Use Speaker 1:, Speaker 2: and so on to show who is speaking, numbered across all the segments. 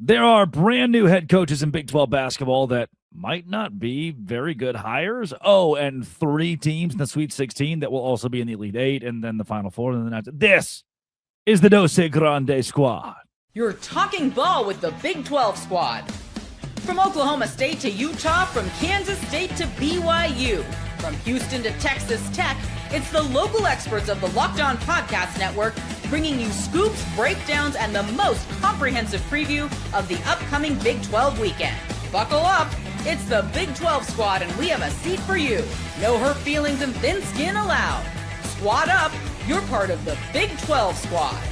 Speaker 1: There are brand new head coaches in Big 12 basketball that might not be very good hires. Oh, and 3 teams in the Sweet 16 that will also be in the Elite 8 and then the Final Four. And then this is the Dos Grande squad.
Speaker 2: You're talking ball with the Big 12 squad. From Oklahoma State to Utah, from Kansas State to BYU, from Houston to Texas Tech, it's the local experts of the Locked On Podcast Network bringing you scoops, breakdowns, and the most comprehensive preview of the upcoming Big 12 weekend. Buckle up, it's the Big 12 squad, and we have a seat for you. No hurt feelings and thin skin allowed. Squad up, you're part of the Big 12 squad.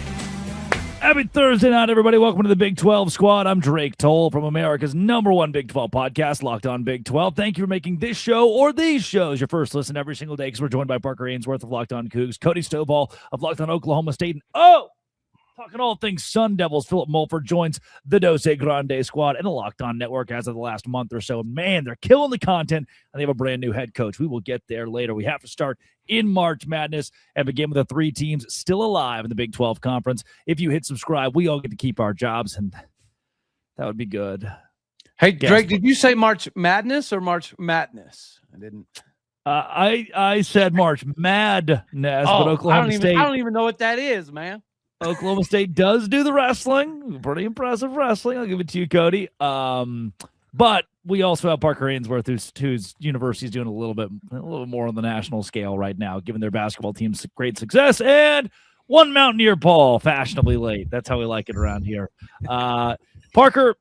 Speaker 1: Happy Thursday night, everybody. Welcome to the Big 12 squad. I'm Drake Toll from America's #1 Big 12 podcast, Locked On Big 12. Thank you for making this show or these shows your first listen every single day, because we're joined by Parker Ainsworth of Locked On Cougs, Cody Stovall of Locked On Oklahoma State, and talking all things Sun Devils, Philip Mulford joins the Dos Grande squad and the Locked On Network as of the last month or so. Man, they're killing the content, and they have a brand new head coach. We will get there later. We have to start in March Madness and begin with the 3 teams still alive in the Big 12 Conference. If you hit subscribe, we all get to keep our jobs, and that would be good.
Speaker 3: Hey, Drake, did you say March Madness or March Madness? I didn't.
Speaker 1: I said March Madness, but Oklahoma State.
Speaker 3: I don't even know what that is, man.
Speaker 1: Oklahoma State does do the wrestling. Pretty impressive wrestling. I'll give it to you, Cody. But we also have Parker Ainsworth, whose university is doing a little bit more on the national scale right now, giving their basketball teams great success. And one Mountaineer Paul, fashionably late. That's how we like it around here. Parker,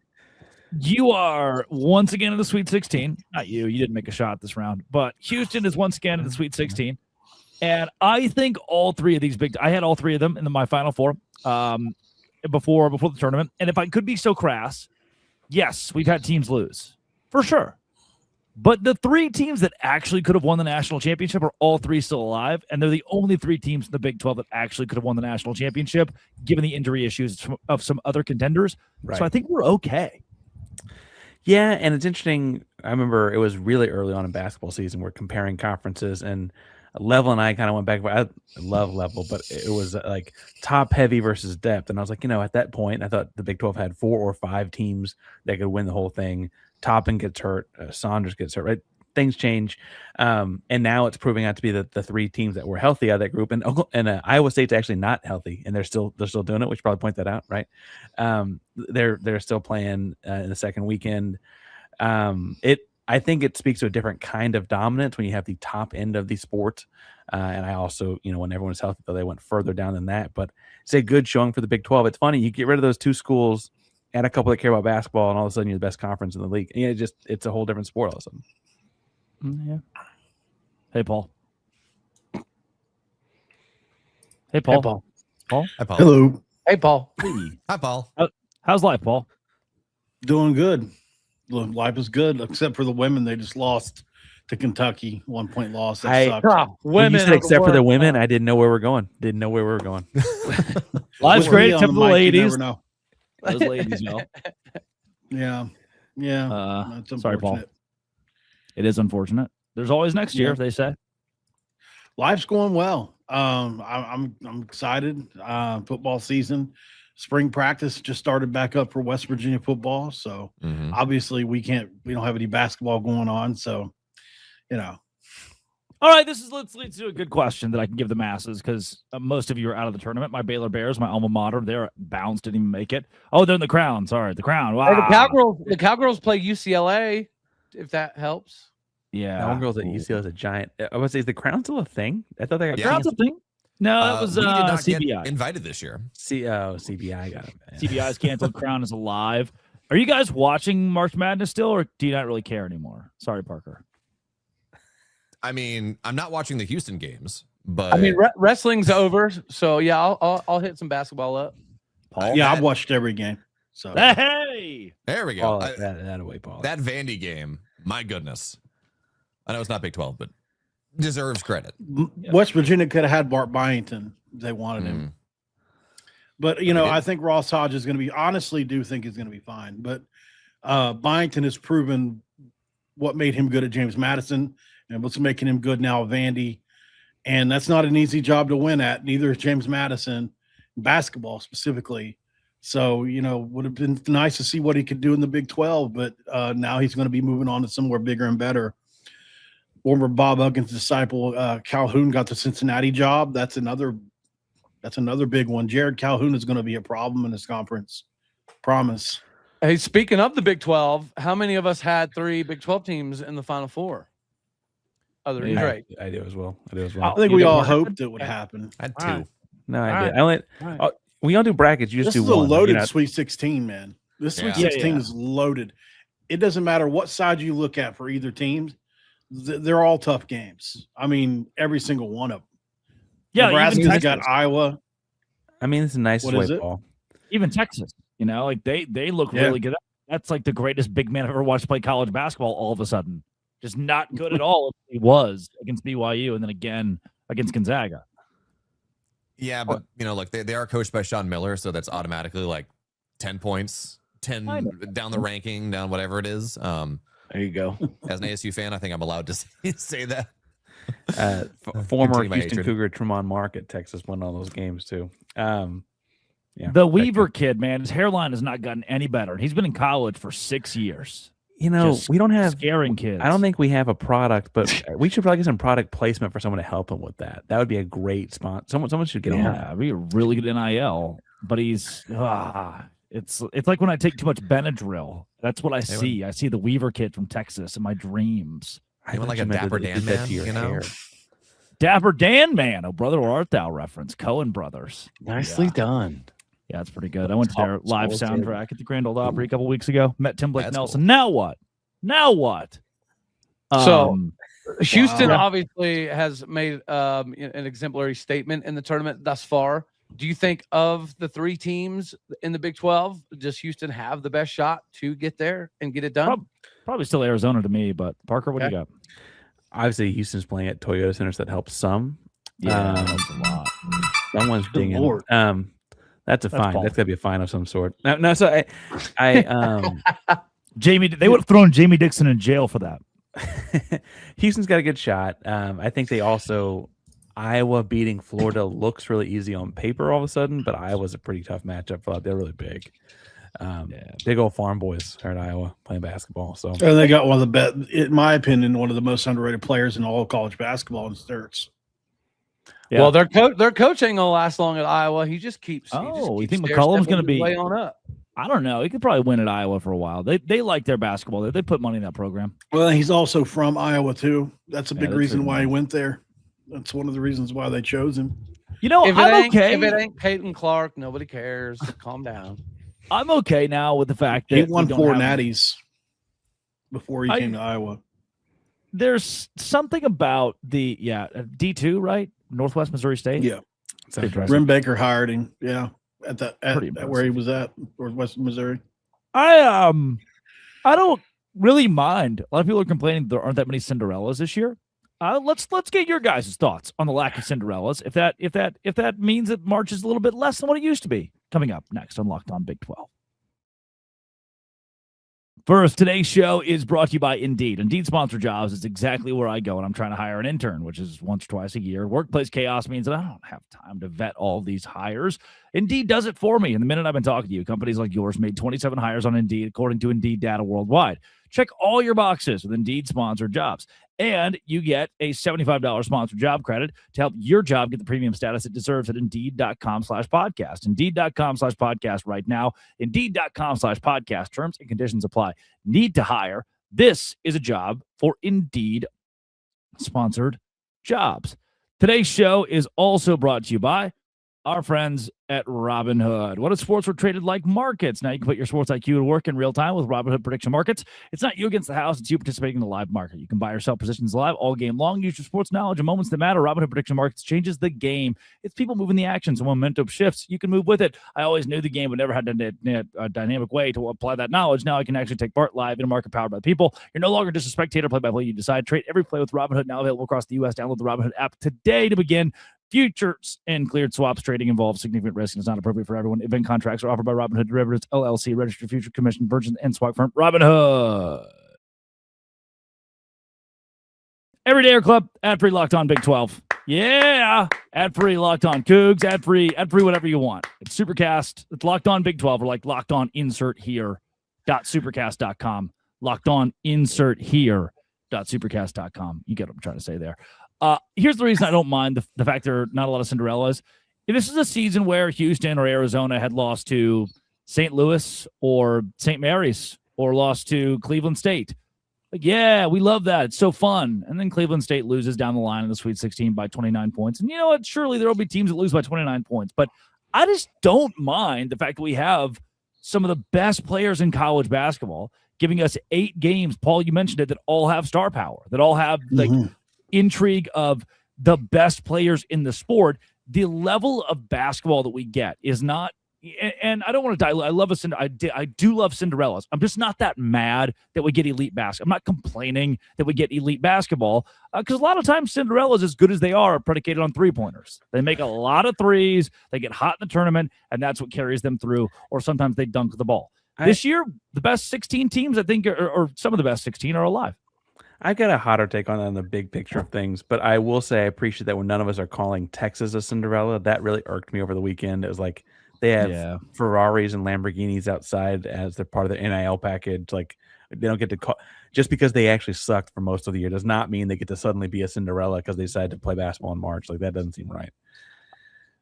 Speaker 1: you are once again in the Sweet 16. Not you. You didn't make a shot this round. But Houston is once again in the Sweet 16. And I think all 3 of these I had all 3 of them in my Final Four before the tournament. And if I could be so crass, yes, we've had teams lose, for sure. But the 3 teams that actually could have won the national championship are all 3 still alive, and they're the only 3 teams in the Big 12 that actually could have won the national championship, given the injury issues of some other contenders. Right. So I think we're okay.
Speaker 3: Yeah, and it's interesting. I remember it was really early on in basketball season. We're comparing conferences, and Level and I kind of went back. I love Level, but it was like top heavy versus depth. And I was like, at that point, I thought the Big 12 had 4 or 5 teams that could win the whole thing. Toppin gets hurt. Saunders gets hurt, right? Things change. And now it's proving out to be the 3 teams that were healthy out of that group. And Iowa State's actually not healthy, and they're still doing it. We should probably point that out, right? They're still playing in the second weekend. I think it speaks to a different kind of dominance when you have the top end of the sport. And I also, when everyone was healthy, though, they went further down than that. But it's a good showing for the Big 12. It's funny. You get rid of those 2 schools, add a couple that care about basketball, and all of a sudden you're the best conference in the league. And it's a whole different sport all of a sudden.
Speaker 1: Yeah. Hey, Paul. Hey, Paul.
Speaker 3: Hey, Paul.
Speaker 1: Paul?
Speaker 4: Hi, Paul.
Speaker 5: Hello.
Speaker 3: Hey, Paul.
Speaker 4: Hey. Hi, Paul.
Speaker 1: How's life, Paul?
Speaker 5: Doing good. Life is good, except for the women. They just lost to Kentucky. 1-point loss. That sucked.
Speaker 3: When you said except for the women, I didn't know where we're going.
Speaker 1: Life's great, except for the ladies.
Speaker 5: Know.
Speaker 1: Those ladies,
Speaker 5: Yeah. That's
Speaker 1: sorry, Paul. It is unfortunate. There's always next year, they say.
Speaker 5: Life's going well. I'm excited. Football season. Spring practice just started back up for West Virginia football. So obviously we don't have any basketball going on. So,
Speaker 1: All right, let's lead to a good question that I can give the masses, because most of you are out of the tournament. My Baylor Bears, my alma mater, they're bounced, didn't even make it. Oh, they're in the Crown. Sorry, the Crown. Wow.
Speaker 3: Hey, the Cowgirls play UCLA, if that helps.
Speaker 1: Yeah.
Speaker 3: Cowgirls at UCLA is a giant. I would say, is the Crown still a thing? I thought they got
Speaker 1: Crown's a thing. No, it was
Speaker 4: we did not
Speaker 1: CBI.
Speaker 4: Get invited this year.
Speaker 3: CBI got it.
Speaker 1: CBI is canceled. Crown is alive. Are you guys watching March Madness still, or do you not really care anymore? Sorry, Parker.
Speaker 4: I mean, I'm not watching the Houston games, but
Speaker 3: wrestling's over. So yeah, I'll hit some basketball up.
Speaker 1: Paul?
Speaker 5: Yeah, I've watched every game. So
Speaker 1: hey,
Speaker 4: there we go.
Speaker 3: That away, Paul.
Speaker 4: That Vandy game, my goodness. I know it's not Big 12, but deserves credit.
Speaker 5: West Virginia could have had Bart Byington if they wanted him. But, I think Ross Hodge is going to be, honestly do think he's going to be fine. But Byington has proven what made him good at James Madison and what's making him good now at Vandy. And that's not an easy job to win at. Neither is James Madison, basketball specifically. So, would have been nice to see what he could do in the Big 12, but now he's going to be moving on to somewhere bigger and better. Former Bob Huggins disciple Calhoun got the Cincinnati job. That's another big one. Jerrod Calhoun is going to be a problem in this conference. Promise.
Speaker 6: Hey, speaking of the Big 12, how many of us had 3 Big 12 teams in the Final Four? Other than Drake.
Speaker 3: I do as well.
Speaker 5: I think we all hoped it would happen.
Speaker 4: I had
Speaker 6: All
Speaker 4: 2.
Speaker 6: right.
Speaker 3: No, I
Speaker 6: All
Speaker 3: did.
Speaker 6: right.
Speaker 3: I went.
Speaker 6: Right.
Speaker 3: We don't do brackets. You just
Speaker 5: This
Speaker 3: do
Speaker 5: is a
Speaker 3: one.
Speaker 5: loaded Sweet 16, man. This Sweet
Speaker 4: Yeah.
Speaker 5: 16 is loaded. It doesn't matter what side you look at for either team. They're all tough games. I mean, every single one of them.
Speaker 1: Yeah,
Speaker 5: Nebraska's
Speaker 1: even
Speaker 5: got
Speaker 1: Texas.
Speaker 5: Iowa.
Speaker 3: I mean, it's a nice
Speaker 5: What
Speaker 3: way,
Speaker 5: is it?
Speaker 3: Paul.
Speaker 1: Even Texas, like they look really good. That's like the greatest big man I've ever watched play college basketball. All of a sudden, just not good at all. He was against BYU, and then again against Gonzaga.
Speaker 4: Yeah, but look, they are coached by Sean Miller, so that's automatically like 10 points, 10 down the ranking, down whatever it is.
Speaker 6: There you go.
Speaker 4: As an ASU fan, I think I'm allowed to say that.
Speaker 3: Former
Speaker 4: Continue my
Speaker 3: Houston
Speaker 4: hatred.
Speaker 3: Cougar Tremont Mark at Texas won all those games too. Yeah,
Speaker 1: The Weaver kid, man, his hairline has not gotten any better. He's been in college for 6 years.
Speaker 3: we don't have
Speaker 1: scaring kids.
Speaker 3: I don't think we have a product, but we should probably get some product placement for someone to help him with that. That would be a great spot. Someone should get on that.
Speaker 1: Yeah, be a really good NIL, but he's it's like when I take too much Benadryl. That's what I see. I see the Weaver kid from Texas in my dreams.
Speaker 3: I
Speaker 4: You want like
Speaker 3: thought
Speaker 4: a
Speaker 3: meant
Speaker 4: Dapper
Speaker 3: to
Speaker 4: Dan
Speaker 3: do that
Speaker 4: man,
Speaker 3: to your hair.
Speaker 1: Dapper Dan, man, oh brother, or art thou reference? Cohen brothers.
Speaker 6: Nicely done.
Speaker 1: Yeah, that's pretty good. I went to their live
Speaker 3: Small
Speaker 1: soundtrack at the Grand Old Opry a couple weeks ago. Met Tim Blake
Speaker 4: That's
Speaker 1: Nelson.
Speaker 4: cool.
Speaker 1: Now what?
Speaker 6: So Houston
Speaker 1: Wow.
Speaker 6: obviously has made an exemplary statement in the tournament thus far. Do you think of the 3 teams in the Big 12, does Houston have the best shot to get there and get it done?
Speaker 1: Probably still Arizona to me, but Parker, what do you got?
Speaker 3: Obviously, Houston's playing at Toyota Center, so that helps some.
Speaker 1: Yeah, that's a lot.
Speaker 3: Someone's
Speaker 5: Good
Speaker 3: dinging.
Speaker 5: Lord.
Speaker 3: That's a fine.
Speaker 1: Paul.
Speaker 3: That's gotta be a fine of some sort. No. So I
Speaker 1: Jamie, they would have thrown Jamie Dixon in jail for that.
Speaker 3: Houston's got a good shot. I think they also Iowa beating Florida looks really easy on paper all of a sudden, but Iowa's a pretty tough matchup for that. They're really big. Big old farm boys are at Iowa playing basketball. So
Speaker 5: And they got one of the best, in my opinion, one of the most underrated players in all of college basketball in Sturts.
Speaker 1: Yeah.
Speaker 6: Well, their coach ain't gonna last long at Iowa. He just keeps.
Speaker 1: Oh, you think
Speaker 6: stair
Speaker 1: McCollum's
Speaker 6: stepping
Speaker 1: gonna be-
Speaker 6: way on up?
Speaker 1: I don't know. He could probably win at Iowa for a while. They like their basketball. They put money in that program.
Speaker 5: Well, he's also from Iowa, too. That's a big
Speaker 1: that's
Speaker 5: reason
Speaker 1: it.
Speaker 5: why he went there. That's one of the reasons why they chose him.
Speaker 1: You know,
Speaker 6: If it
Speaker 1: I'm
Speaker 6: ain't,
Speaker 1: okay.
Speaker 6: if it ain't Peyton Clark, nobody cares. Calm down.
Speaker 1: I'm okay now with the fact that
Speaker 5: He
Speaker 1: we
Speaker 5: won
Speaker 1: don't
Speaker 5: 4
Speaker 1: have-
Speaker 5: natties before he came to Iowa.
Speaker 1: There's something about the D2, right? Northwest Missouri State.
Speaker 5: Yeah.
Speaker 3: Sounds
Speaker 1: Interesting.
Speaker 5: Rim Baker hired him. Yeah.
Speaker 1: Pretty
Speaker 5: At where he was at, Northwest Missouri.
Speaker 1: I don't really mind. A lot of people are complaining there aren't that many Cinderellas this year. Let's get your guys' thoughts on the lack of Cinderellas. If that means it March is a little bit less than what it used to be. Coming up next on Locked On Big 12. First, today's show is brought to you by Indeed. Indeed Sponsor Jobs is exactly where I go when I'm trying to hire an intern, which is once or twice a year. Workplace chaos means that I don't have time to vet all these hires. Indeed does it for me. And the minute I've been talking to you, companies like yours made 27 hires on Indeed, according to Indeed data worldwide. Check all your boxes with Indeed Sponsored Jobs. And you get a $75 sponsored job credit to help your job get the premium status it deserves at Indeed.com/podcast. Indeed.com/podcast right now. Indeed.com/podcast. Terms and conditions apply. Need to hire. This is a job for Indeed sponsored jobs. Today's show is also brought to you by our friends at Robinhood. What if sports were traded like markets? Now you can put your sports IQ to work in real time with Robinhood prediction markets. It's not you against the house. It's you participating in the live market. You can buy or sell positions live all game long. Use your sports knowledge and moments that matter. Robinhood prediction markets changes the game. It's people moving the action. So momentum shifts. You can move with it. I always knew the game, but never had a dynamic way to apply that knowledge. Now I can actually take part live in a market powered by people. You're no longer just a spectator. Play by play. You decide. Trade every play with Robinhood. Now available across the U.S. Download the Robinhood app today to begin. Futures and cleared swaps trading involves significant risk and is not appropriate for everyone. Event contracts are offered by Robinhood Derivatives, LLC, registered future commission, virgin, and swap firm. Robinhood. Everyday Air Club, ad free Locked On Big 12. Yeah, ad-free Locked On Cougs, ad-free whatever you want. It's Supercast. It's Locked On Big 12 or like Locked On Insert Here .supercast.com. Locked On Insert Here .supercast.com. You get what I'm trying to say there. Here's the reason I don't mind the fact there are not a lot of Cinderellas. If this is a season where Houston or Arizona had lost to St. Louis or St. Mary's or lost to Cleveland State, like, yeah, we love that. It's so fun. And then Cleveland State loses down the line in the Sweet 16 by 29 points. And you know what? Surely there will be teams that lose by 29 points. But I just don't mind the fact that we have some of the best players in college basketball giving us 8 games. Paul, you mentioned it, that all have star power, that all have like intrigue of the best players in the sport. The level of basketball that we get is not, and I don't want to die. I love I do love Cinderellas. I'm just not that mad that we get elite basketball. I'm not complaining that we get elite basketball because a lot of times Cinderellas, as good as they are predicated on 3-pointers. They make a lot of threes. They get hot in the tournament, and that's what carries them through. Or sometimes they dunk the ball. This year, the best 16 teams, I think, or some of the best 16 are alive.
Speaker 3: I got a hotter take on the big picture of things, but I will say I appreciate that when none of us are calling Texas a Cinderella. That really irked me over the weekend. It was like, they have Ferraris and Lamborghinis outside as they're part of their NIL package. Like, they don't get to call just because they actually sucked for most of the year does not mean they get to suddenly be a Cinderella because they decided to play basketball in March. Like, that doesn't seem right.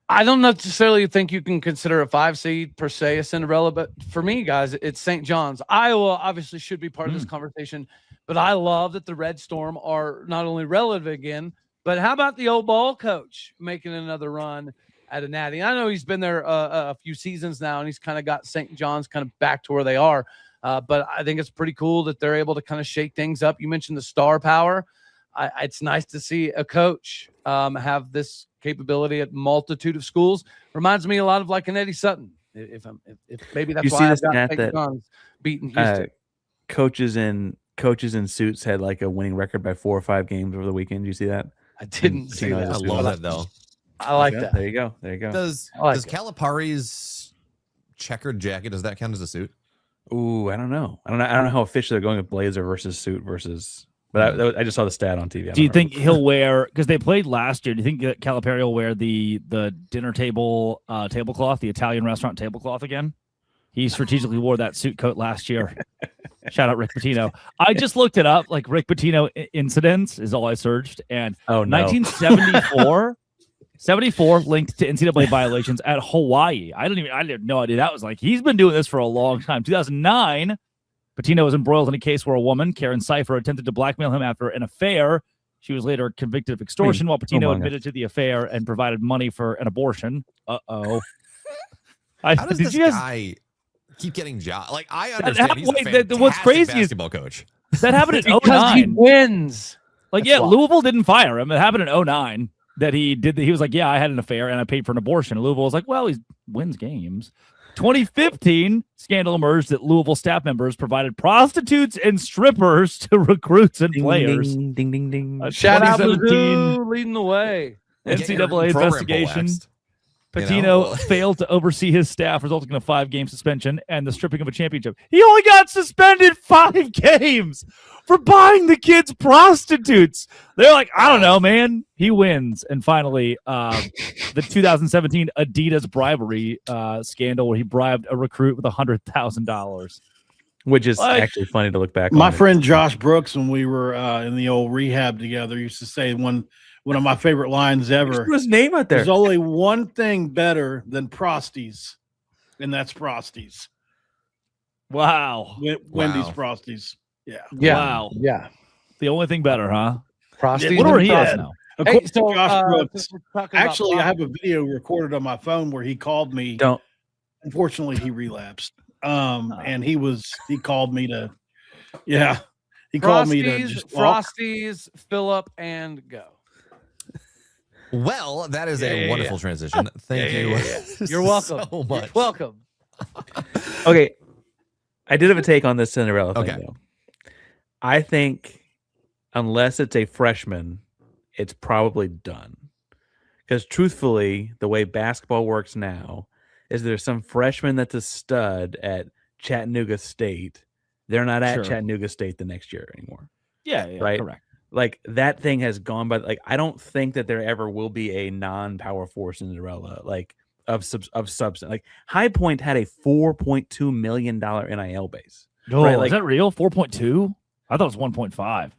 Speaker 6: I don't necessarily think you can consider a 5 seed per se a Cinderella, but for me, guys, it's St. John's. Iowa obviously should be part of this conversation, but I love that the Red Storm are not only relevant again, but how about the old ball coach making another run at a natty? I know he's been there a few seasons now, and he's kind of got St. John's kind of back to where they are. But I think it's pretty cool that they're able to kind of shake things up. You mentioned the star power. It's nice to see a coach have this capability at multitude of schools. Reminds me a lot of like an Eddie Sutton. If maybe that's why I've got St. John's beating Houston.
Speaker 3: Coaches in suits had like a winning record by 4 or 5 games over the weekend. Did you see that?
Speaker 6: I didn't see that.
Speaker 4: I love that though.
Speaker 6: I like that.
Speaker 3: There you go.
Speaker 4: Does Calipari's checkered jacket, does that count as a suit?
Speaker 3: Ooh, I don't know. I don't know how officially they're going with blazer versus suit versus. But I just saw the stat on TV.
Speaker 1: Do you think he'll wear, because they played last year, do you think that Calipari will wear the dinner table tablecloth, the Italian restaurant tablecloth again? He strategically wore that suit coat last year. Shout out Rick Pitino. I just looked it up. Like, Rick Pitino incidents is all I searched. And 1974, 74 linked to NCAA violations at Hawaii. I had no idea. That was like, he's been doing this for a long time. 2009, Pitino was embroiled in a case where a woman, Karen Cipher, attempted to blackmail him after an affair. She was later convicted of extortion, while Pitino admitted to the affair and provided money for an abortion. Uh-oh.
Speaker 4: How does this guy keep getting jobs? Like, I understand he's a fantastic
Speaker 1: what's crazy
Speaker 4: basketball coach.
Speaker 1: That happened in 09.
Speaker 6: Because he wins.
Speaker 1: Like, that's Louisville didn't fire him. It happened in 09 that he did. He was like, yeah, I had an affair and I paid for an abortion. And Louisville was like, well, he wins games. 2015, scandal emerged that Louisville staff members provided prostitutes and strippers to recruits and players.
Speaker 3: Ding, ding, ding, ding.
Speaker 6: Shout out Mizzou leading the way.
Speaker 1: NCAA investigation. Pitino failed to oversee his staff, resulting in a 5-game suspension and the stripping of a championship. He only got suspended 5 games for buying the kids prostitutes. They're like, I don't know, man. He wins. And finally, the 2017 Adidas bribery scandal where he bribed a recruit with $100,000.
Speaker 3: Which is actually funny to look back on.
Speaker 5: My friend Josh Brooks, when we were in the old rehab together, used to say one of my favorite lines ever.
Speaker 3: Put his name out there.
Speaker 5: There's only one thing better than Prosties, and that's Prosties.
Speaker 1: Wow.
Speaker 5: Wendy's Prosties. Yeah.
Speaker 1: Wow.
Speaker 6: Yeah.
Speaker 1: The only thing better, huh?
Speaker 6: Prosties.
Speaker 1: What are he at now?
Speaker 5: According to Josh Brooks, actually, I have a video recorded on my phone where he called me. Unfortunately, he relapsed. And he called me to, he called me to just
Speaker 6: Frosties, fill up, and go.
Speaker 4: Well, that is a wonderful transition. Thank you.
Speaker 6: You're welcome.
Speaker 4: So much.
Speaker 6: You're welcome.
Speaker 3: Okay. I did have a take on this Cinderella thing, though. I think unless it's a freshman, it's probably done. Because truthfully, the way basketball works now is there's some freshman that's a stud at Chattanooga State. They're not at Chattanooga State the next year anymore.
Speaker 1: Yeah,
Speaker 3: right?
Speaker 1: Correct.
Speaker 3: like that thing has gone by. Like I don't think that there ever will be a non-power 4 Cinderella like of substance. Like High Point had a $4.2 million NIL base.
Speaker 1: Oh,
Speaker 3: right? Like,
Speaker 1: is that real? 4.2? I thought it was 1.5.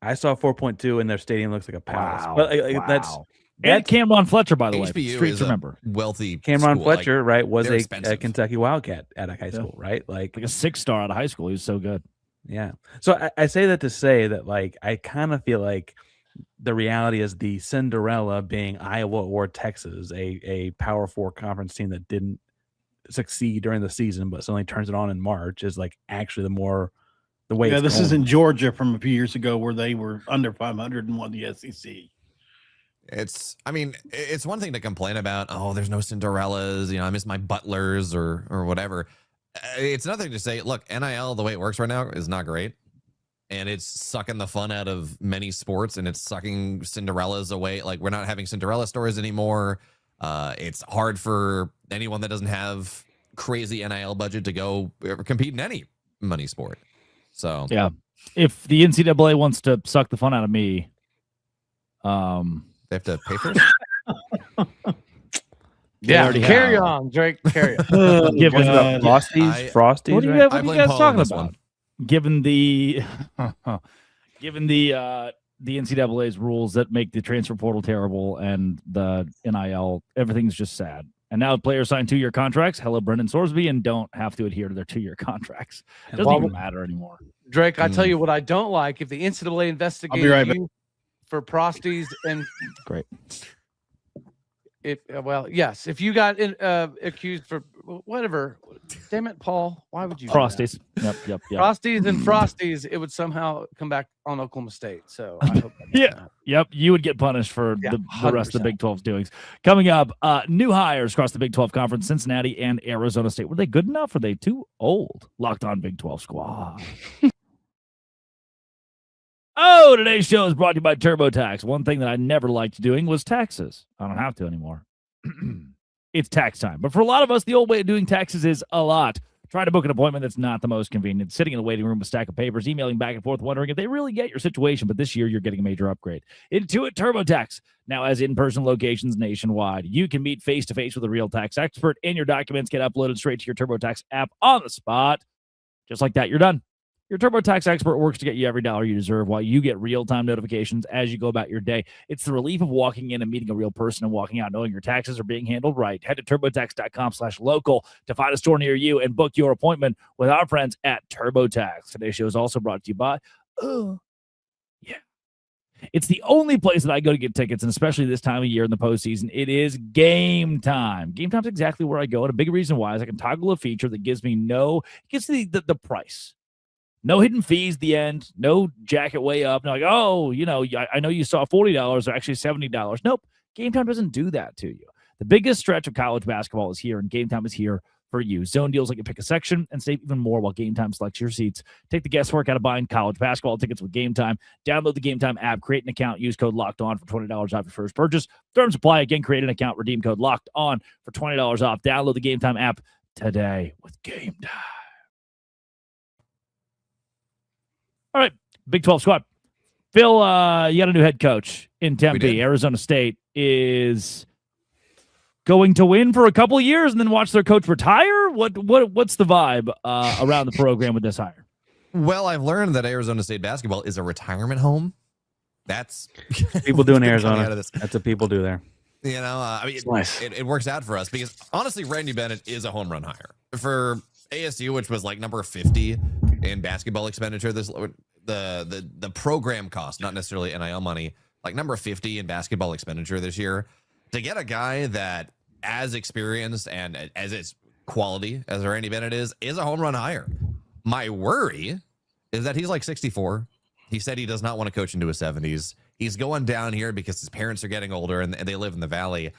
Speaker 3: I saw 4.2 and their stadium looks like a palace.
Speaker 1: Wow.
Speaker 3: But like, that's
Speaker 1: and Cameron Fletcher, by the way.
Speaker 4: HBU
Speaker 1: Streets
Speaker 4: is a
Speaker 1: remember.
Speaker 4: wealthy
Speaker 3: Cameron
Speaker 4: school.
Speaker 3: Fletcher, right, was
Speaker 4: they're
Speaker 3: a
Speaker 4: expensive.
Speaker 3: Kentucky Wildcat at a high school, right? Like
Speaker 1: a 6-star out of high school. He was so good.
Speaker 3: yeah. So I say that to say that like I kind of feel like the reality is the Cinderella being Iowa or Texas, a Power 4 conference team that didn't succeed during the season, but suddenly turns it on in March is like actually the way.
Speaker 5: Yeah,
Speaker 3: it's
Speaker 5: this
Speaker 3: going.
Speaker 5: is in Georgia from a few years ago where they were under 500 and won the SEC.
Speaker 4: It's one thing to complain about, oh, there's no Cinderellas, I miss my Butlers or whatever. It's another thing to say, look, NIL, the way it works right now is not great. And it's sucking the fun out of many sports, and it's sucking Cinderellas away. Like, we're not having Cinderella stories anymore. It's hard for anyone that doesn't have crazy NIL budget to go compete in any money sport. So
Speaker 1: yeah, if the NCAA wants to suck the fun out of me,
Speaker 4: they have to pay for it.
Speaker 6: Yeah, carry on, Drake. Carry on.
Speaker 3: Frosties.
Speaker 1: What are you,
Speaker 3: Right?
Speaker 1: what are you guys talking about? Given the NCAA's rules that make the transfer portal terrible and the NIL, everything's just sad. And now players sign 2-year contracts. Hello, Brendan Sorsby, and don't have to adhere to their 2-year contracts. It doesn't even matter anymore.
Speaker 6: Drake, I tell you what I don't like. If the NCAA investigates you for prosties and
Speaker 1: great.
Speaker 6: Yes, if you got accused for whatever, damn it, Paul, why would you?
Speaker 1: Frosties. Yep.
Speaker 6: Frosties and Frosties, it would somehow come back on Oklahoma State. So I hope
Speaker 1: yep, you would get punished for the rest of the Big 12's doings. Coming up, new hires across the Big 12 Conference, Cincinnati and Arizona State. Were they good enough? Or are they too old? Locked on Big 12 squad. Oh, today's show is brought to you by TurboTax. One thing that I never liked doing was taxes. I don't have to anymore. It's tax time. But for a lot of us, the old way of doing taxes is a lot. Try to book an appointment that's not the most convenient. Sitting in a waiting room with a stack of papers, emailing back and forth, wondering if they really get your situation. But this year, you're getting a major upgrade. Intuit TurboTax now has in-person locations nationwide. You can meet face-to-face with a real tax expert, and your documents get uploaded straight to your TurboTax app on the spot. Just like that, you're done. Your TurboTax expert works to get you every dollar you deserve while you get real-time notifications as you go about your day. It's the relief of walking in and meeting a real person and walking out knowing your taxes are being handled right. Head to TurboTax.com/local to find a store near you and book your appointment with our friends at TurboTax. Today's show is also brought to you by it's the only place that I go to get tickets, and especially this time of year in the postseason, it is Game Time. Game Time's exactly where I go, and a big reason why is I can toggle a feature that gives me the price. No hidden fees at the end. No jacket way up. No, like, I know you saw $40 or actually $70. Nope. Game Time doesn't do that to you. The biggest stretch of college basketball is here, and Game Time is here for you. Zone deals let you pick a section and save even more while Game Time selects your seats. Take the guesswork out of buying college basketball tickets with Game Time. Download the Game Time app, create an account, use code Locked On for $20 off your first purchase. Terms apply. Again, create an account, redeem code Locked On for $20 off. Download the Game Time app today with Game Time. All right, Big 12 squad. Phil, you got a new head coach in Tempe. Arizona State is going to win for a couple of years and then watch their coach retire. What's the vibe around the program with this hire?
Speaker 4: Well, I've learned that Arizona State basketball is a retirement home. That's
Speaker 3: people do in Arizona. That's what people do there.
Speaker 4: Nice. It works out for us because honestly, Randy Bennett is a home run hire for ASU, which was like number 50 in basketball expenditure. The program cost, not necessarily NIL money, like number 50 in basketball expenditure this year. To get a guy that as experienced and as its quality as Randy Bennett is a home run hire. My worry is that he's like 64. He said he does not want to coach into his 70s. He's going down here because his parents are getting older and they live in the Valley.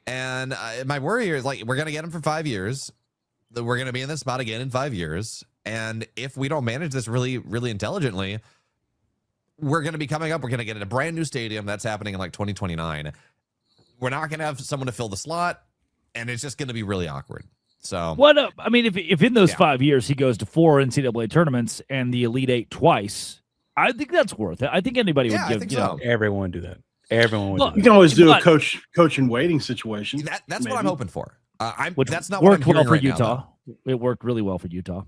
Speaker 4: And my worry here is like, we're going to get him for 5 years. We're going to be in this spot again in 5 years. And if we don't manage this really, really intelligently, we're going to be coming up. We're going to get in a brand new stadium. That's happening in like 2029. We're not going to have someone to fill the slot. And it's just going to be really awkward. So
Speaker 1: if in those 5 years he goes to 4 NCAA tournaments and the Elite Eight twice, I think that's worth it. I think anybody would
Speaker 4: I
Speaker 1: give.
Speaker 4: think
Speaker 1: You
Speaker 4: so.
Speaker 1: know,
Speaker 3: Everyone would do that. Everyone would.
Speaker 1: Look,
Speaker 3: do
Speaker 5: You
Speaker 3: that.
Speaker 5: can always do a
Speaker 1: But-
Speaker 5: coach and waiting situation.
Speaker 4: That's what I'm
Speaker 5: maybe.
Speaker 4: hoping for.
Speaker 1: which
Speaker 4: That's not what I'm
Speaker 1: worked well
Speaker 4: hearing
Speaker 1: for
Speaker 4: right now,
Speaker 1: Utah. It worked really well for Utah.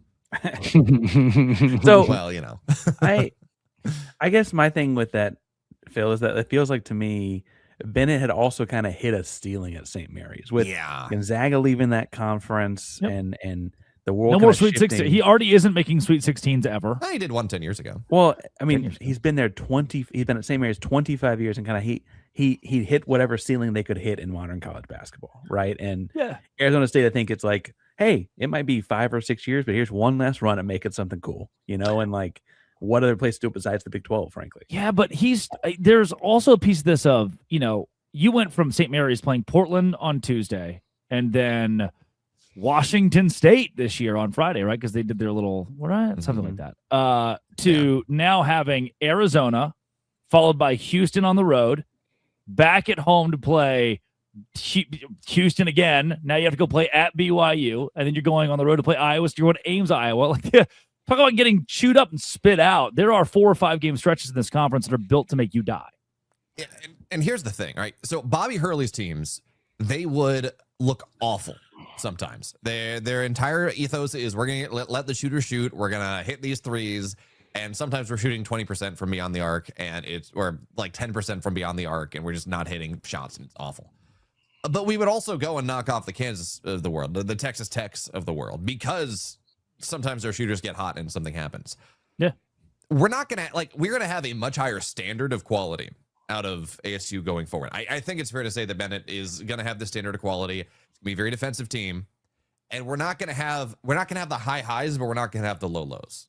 Speaker 3: So
Speaker 4: well, you know.
Speaker 3: I guess my thing with that, Phil, is that it feels like to me Bennett had also kind of hit a ceiling at St. Mary's with Gonzaga leaving that conference and the world.
Speaker 1: No
Speaker 3: kinda
Speaker 1: more Sweet
Speaker 3: shifting.
Speaker 1: 16. He already isn't making Sweet 16s ever.
Speaker 4: He did one 10 years ago.
Speaker 3: Well, I mean,
Speaker 1: years ago.
Speaker 3: he's been there 20. He's been at St. Mary's 25 years, and kind of he hit whatever ceiling they could hit in modern college basketball, right? And
Speaker 1: Yeah.
Speaker 3: Arizona State, I think it's like, hey, it might be 5 or 6 years, but here's one last run at making something cool, you know? And like, what other place to do it besides the Big 12, frankly?
Speaker 1: Yeah, but there's also a piece of this of, you know, you went from St. Mary's playing Portland on Tuesday and then Washington State this year on Friday, right? Because they did their little, something like that. To now having Arizona followed by Houston on the road, back at home to play Houston again. Now you have to go play at BYU, and then you're going on the road to play Iowa. So you're going to Ames, Iowa. Like, talk about getting chewed up and spit out. There are 4 or 5 game stretches in this conference that are built to make you die.
Speaker 4: Yeah, and here's the thing, right? So Bobby Hurley's teams, they would look awful sometimes. Their entire ethos is we're going to let the shooter shoot. We're going to hit these threes. And sometimes we're shooting 20% from beyond the arc, or like 10% from beyond the arc, and we're just not hitting shots, and it's awful. But we would also go and knock off the Kansas of the world, the Texas Techs of the world, because sometimes their shooters get hot and something happens.
Speaker 1: Yeah.
Speaker 4: We're going to have a much higher standard of quality out of ASU going forward. I think it's fair to say that Bennett is going to have the standard of quality. It's going to be a very defensive team, and we're not going to have the high highs, but we're not going to have the low lows.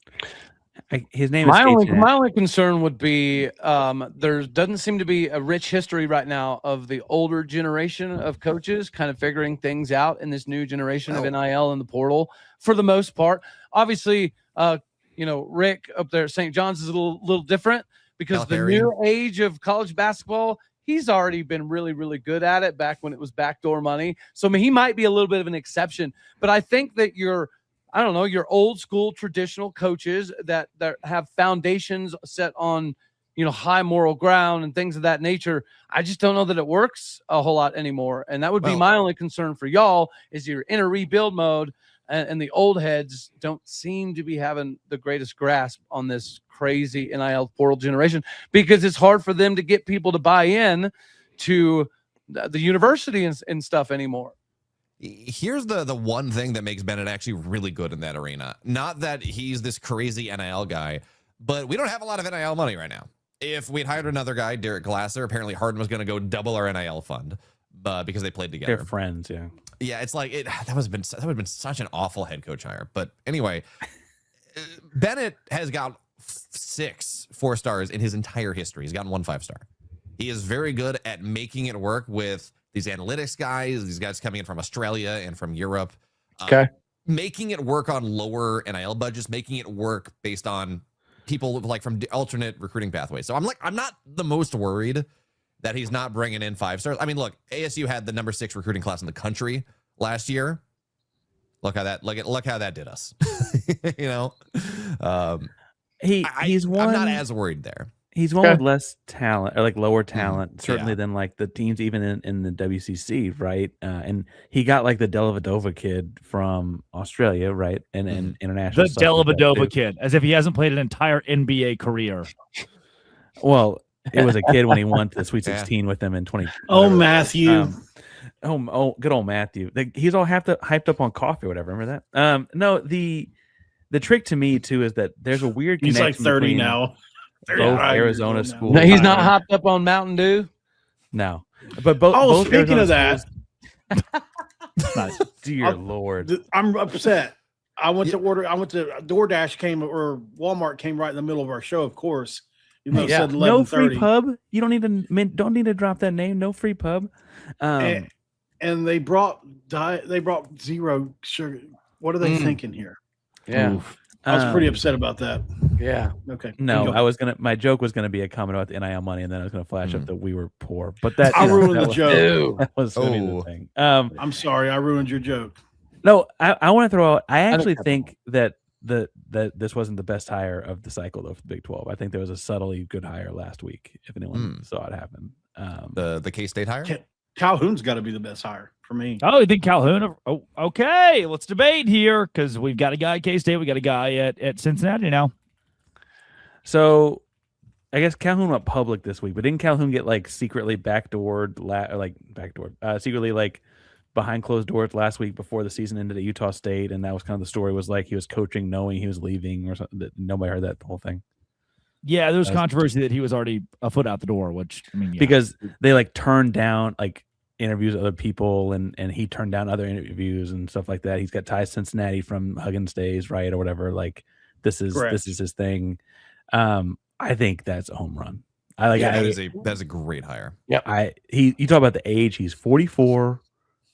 Speaker 3: His name
Speaker 6: My
Speaker 3: is
Speaker 6: my only concern would be there doesn't seem to be a rich history right now of the older generation of coaches kind of figuring things out in this new generation of NIL and the portal for the most part. Obviously, Rick up there at St. John's is a little different because the new age of college basketball, he's already been really, really good at it back when it was backdoor money. So, I mean, he might be a little bit of an exception, but I think that your old school traditional coaches that have foundations set on, high moral ground and things of that nature. I just don't know that it works a whole lot anymore. And that would be my only concern for y'all is you're in a rebuild mode and the old heads don't seem to be having the greatest grasp on this crazy NIL portal generation because it's hard for them to get people to buy in to the university and stuff anymore.
Speaker 4: Here's the one thing that makes Bennett actually really good in that arena. Not that he's this crazy NIL guy, but we don't have a lot of NIL money right now. If we'd hired another guy, Derek Glasser, apparently Harden was going to go double our NIL fund because they played together.
Speaker 3: They're friends, yeah.
Speaker 4: Yeah, it's like that would have been such an awful head coach hire. But anyway, Bennett has got 6 4-stars in his entire history. He's gotten 1 5-star. He is very good at making it work with these analytics guys, these guys coming in from Australia and from Europe. Making it work on lower NIL budgets, making it work based on people like from alternate recruiting pathways. So I'm not the most worried that he's not bringing in 5-stars. I mean, look, ASU had the number 6 recruiting class in the country last year. Look how that did us.
Speaker 3: He's one.
Speaker 4: I'm not as worried there.
Speaker 3: He's one with less talent or like lower talent, certainly than like the teams even in the WCC, right? And he got like the Dellavedova kid from Australia, right? And international.
Speaker 1: The Dellavedova kid, as if he hasn't played an entire NBA career.
Speaker 3: Well, it was a kid when he won to the Sweet 16 with them in 20.
Speaker 5: Oh, Matthew.
Speaker 3: Good old Matthew. He's all hyped up on coffee or whatever. Remember that? No, the trick to me too is that there's a weird connection.
Speaker 5: He's like 30 now.
Speaker 3: Both Arizona schools.
Speaker 6: No, he's not hopped up on Mountain Dew.
Speaker 3: No, but both.
Speaker 5: Speaking of that,
Speaker 3: dear Lord,
Speaker 5: I'm upset. I went to DoorDash Walmart came right in the middle of our show. Of course, even though it said 11:30.
Speaker 3: No free pub. You don't need to drop that name. No free pub.
Speaker 5: And they brought zero sugar. What are they thinking here?
Speaker 6: Yeah.
Speaker 3: Oof.
Speaker 5: I was pretty upset about that.
Speaker 6: Yeah.
Speaker 5: Okay.
Speaker 3: No, my joke was gonna be a comment about the NIL money, and then I was gonna flash up that we were poor. But that
Speaker 5: I ruined the joke.
Speaker 3: That was gonna be the thing.
Speaker 5: I'm sorry, I ruined your joke.
Speaker 3: No, I want to throw out. I actually think that that this wasn't the best hire of the cycle though for the Big 12. I think there was a subtly good hire last week. If anyone saw it happen,
Speaker 4: the K-State hire.
Speaker 5: Calhoun's got to be the best hire for me.
Speaker 1: Oh, you think Calhoun? Oh, okay. Let's debate here because we've got a guy at K-State. We got a guy at Cincinnati now.
Speaker 3: So I guess Calhoun went public this week, but didn't Calhoun get like secretly secretly like behind closed doors last week before the season ended at Utah State, and that was kind of the story was like he was coaching knowing he was leaving or something. Nobody heard that whole thing.
Speaker 1: Yeah, there was controversy that he was already a foot out the door, which I mean,
Speaker 3: because they like turned down like interviews with other people, and he turned down other interviews and stuff like that. He's got ties to Cincinnati from Huggins days, right, or whatever. Like this is his thing. I think that's a home run.
Speaker 4: That's a great hire.
Speaker 3: Yeah, you talk about the age. He's 44.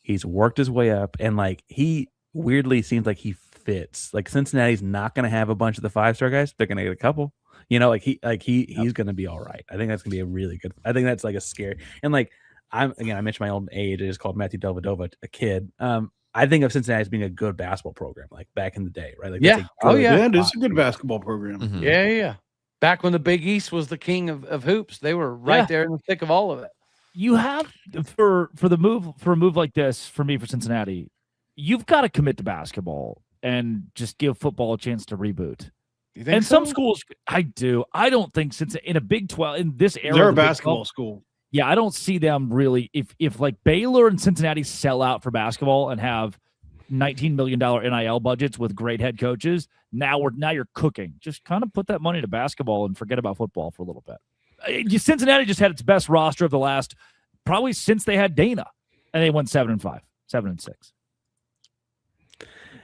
Speaker 3: He's worked his way up, and like he weirdly seems like he fits. Like Cincinnati's not going to have a bunch of the 5-star guys. They're going to get a couple. You know, he's going to be all right. I think that's going to be a really good. I think that's like a scary. And like I mentioned my own age. I just called Matthew Dellavedova a kid. I think of Cincinnati as being a good basketball program, like back in the day, right? Like
Speaker 5: it's a good basketball program.
Speaker 6: Mm-hmm. Yeah. Back when the Big East was the king of hoops, they were right there in the thick of all of it.
Speaker 1: You have for a move like this for Cincinnati, you've got to commit to basketball and just give football a chance to reboot.
Speaker 6: You think
Speaker 1: and
Speaker 6: so?
Speaker 1: Some schools, I do. I don't think since in a Big 12 in this era,
Speaker 5: they're a basketball school.
Speaker 1: Yeah, I don't see them really. If like Baylor and Cincinnati sell out for basketball and have $19 million NIL budgets with great head coaches, now you're cooking. Just kind of put that money to basketball and forget about football for a little bit. Cincinnati just had its best roster of the last probably since they had Dana, and they went 7-5, 7-6.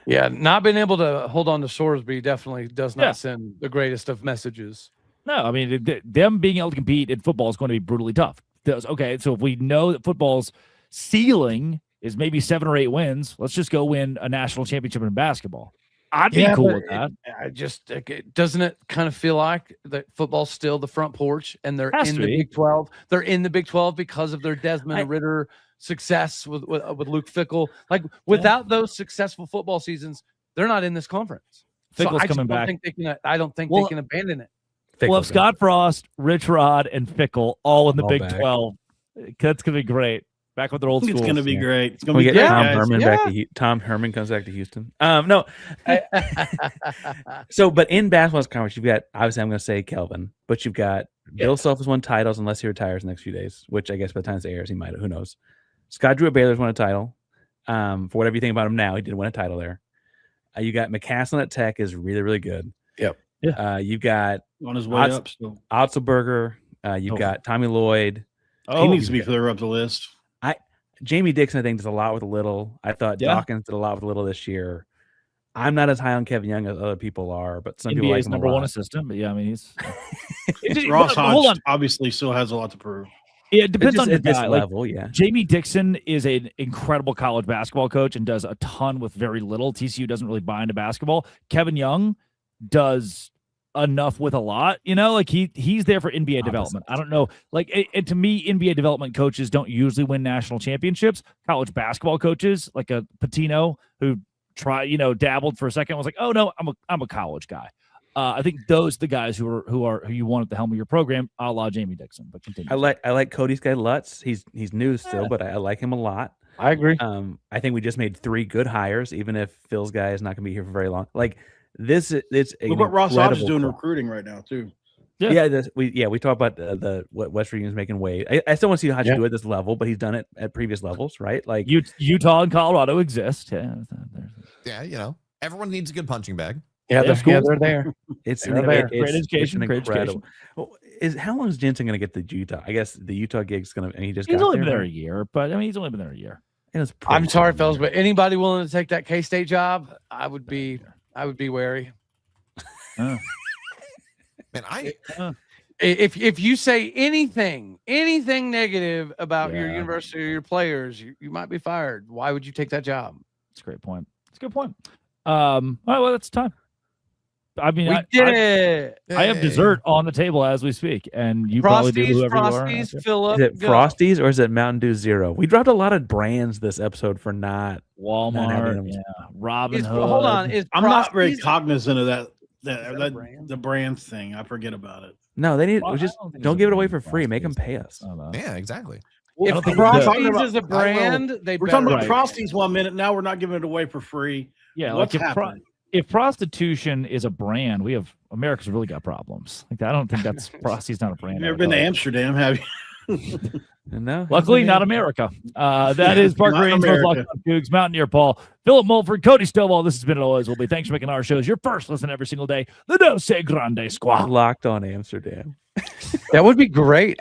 Speaker 6: Yeah, not being able to hold on to Sorsby definitely does not send the greatest of messages.
Speaker 1: No, I mean them being able to compete in football is going to be brutally tough. Okay, so if we know that football's ceiling is maybe 7 or 8 wins, let's just go win a national championship in basketball. I'd be cool with that.
Speaker 6: Doesn't it kind of feel like that football's still the front porch, and they're in the Big 12? They're in the Big 12 because of their Desmond Ritter success with Luke Fickell. Like without those successful football seasons, they're not in this conference.
Speaker 1: Fickell's coming back.
Speaker 6: I don't think they can abandon it.
Speaker 1: Well, if Scott Frost, Rich Rod, and Fickell all in the Big 12, that's gonna be great. Back with their old school.
Speaker 5: It's going to be great. It's going to be
Speaker 3: great.
Speaker 5: Tom Herman
Speaker 3: back to Tom Herman comes back to Houston. No. But in basketball's conference, you've got, obviously I'm going to say Kelvin, but you've got Bill Self has won titles unless he retires in the next few days, which I guess by the time this airs, he might. Who knows? Scott Drew at Baylor's won a title. For whatever you think about him now, he did win a title there. You got McCasland at Tech is really, really good.
Speaker 5: Yep.
Speaker 1: Yeah.
Speaker 3: You've got
Speaker 5: on his way up still.
Speaker 3: Otzelberger. You've got Tommy Lloyd.
Speaker 5: He needs to be further up the list.
Speaker 3: Jamie Dixon, I think, does a lot with a little. I thought Dawkins did a lot with a little this year. I'm not as high on Kevin Young as other people are, but some people like him
Speaker 1: number one assistant. But yeah, I mean, he's
Speaker 5: Ross Hodge obviously still has a lot to prove.
Speaker 1: Yeah, it depends on the guy.
Speaker 3: Level, yeah.
Speaker 1: Jamie Dixon is an incredible college basketball coach and does a ton with very little. TCU doesn't really buy into basketball. Kevin Young does enough with a lot, like he's there for NBA development. I don't know, and to me, NBA development coaches don't usually win national championships. College basketball coaches, like a Patino who dabbled for a second, was like, oh no, I'm a college guy. I think those are the guys who you want at the helm of your program, a la Jamie Dixon. But continue.
Speaker 3: I like Cody's guy Lutz. He's new still, but I like him a lot.
Speaker 6: I agree.
Speaker 3: I think we just made 3 good hires, even if Phil's guy is not going to be here for very long. Like this, it's
Speaker 5: look what Ross Hodge is doing recruiting right now too.
Speaker 3: We talk about what West Virginia's making weight. I still want to see Hodge do it at this level, but he's done it at previous levels, right? Like
Speaker 1: Utah and Colorado exist.
Speaker 4: Yeah, everyone needs a good punching bag.
Speaker 6: Yeah, they're there.
Speaker 3: It's
Speaker 1: great education.
Speaker 3: Great education. Well, how long is Jensen going to get the Utah? I guess the Utah gig's going to. He's
Speaker 1: only been there a year, but I mean, he's only been there a year.
Speaker 6: I'm sorry, fellas, but anybody willing to take that K-State job, I would be wary.
Speaker 4: Man,
Speaker 6: if you say anything negative about your university or your players, you might be fired. Why would you take that job?
Speaker 1: That's a great point. That's a good point. All right, well, that's time. I mean,
Speaker 6: We did it.
Speaker 1: I have dessert on the table as we speak, and you probably do whoever you are.
Speaker 6: Frosties, Philip.
Speaker 3: Is it Frosties or is it Mountain Dew Zero? We dropped a lot of brands this episode for not
Speaker 1: Walmart, Robin Hood.
Speaker 6: Hold on,
Speaker 5: I'm not very
Speaker 6: Frosties-
Speaker 5: cognizant of that
Speaker 6: a brand?
Speaker 5: the brand thing. I forget about it.
Speaker 3: No, they need.
Speaker 1: Well,
Speaker 3: we just
Speaker 1: I don't think
Speaker 3: don't
Speaker 1: it's
Speaker 3: give
Speaker 1: a
Speaker 3: it away
Speaker 1: brand,
Speaker 3: for free. Make them
Speaker 1: Frosties.
Speaker 3: pay us.
Speaker 1: I don't know.
Speaker 4: Yeah, exactly.
Speaker 5: Well,
Speaker 1: I don't think
Speaker 5: we're
Speaker 1: it's
Speaker 5: talking
Speaker 6: Frosties
Speaker 5: about-
Speaker 6: is a brand. They
Speaker 5: We're talking about
Speaker 6: better-
Speaker 5: Frosties 1 minute. Now we're not giving it away for free.
Speaker 1: Yeah,
Speaker 5: What's
Speaker 1: like
Speaker 5: happening?
Speaker 1: if prostitution is a brand, we have America's really got problems. Like I don't think that's Frosty's not a brand.
Speaker 5: You've never been to Amsterdam, have you?
Speaker 3: No,
Speaker 1: Luckily, not America. That is Parker
Speaker 5: Not
Speaker 1: Ainsworth,
Speaker 5: America.
Speaker 1: Locked On Cougs, Mountaineer Paul, Philip Mulford, Cody Stovall. This has been It Always Will Be. Thanks for making our shows your first listen every single day. The Dose Grande Squad.
Speaker 3: Locked on Amsterdam.
Speaker 6: That would be great.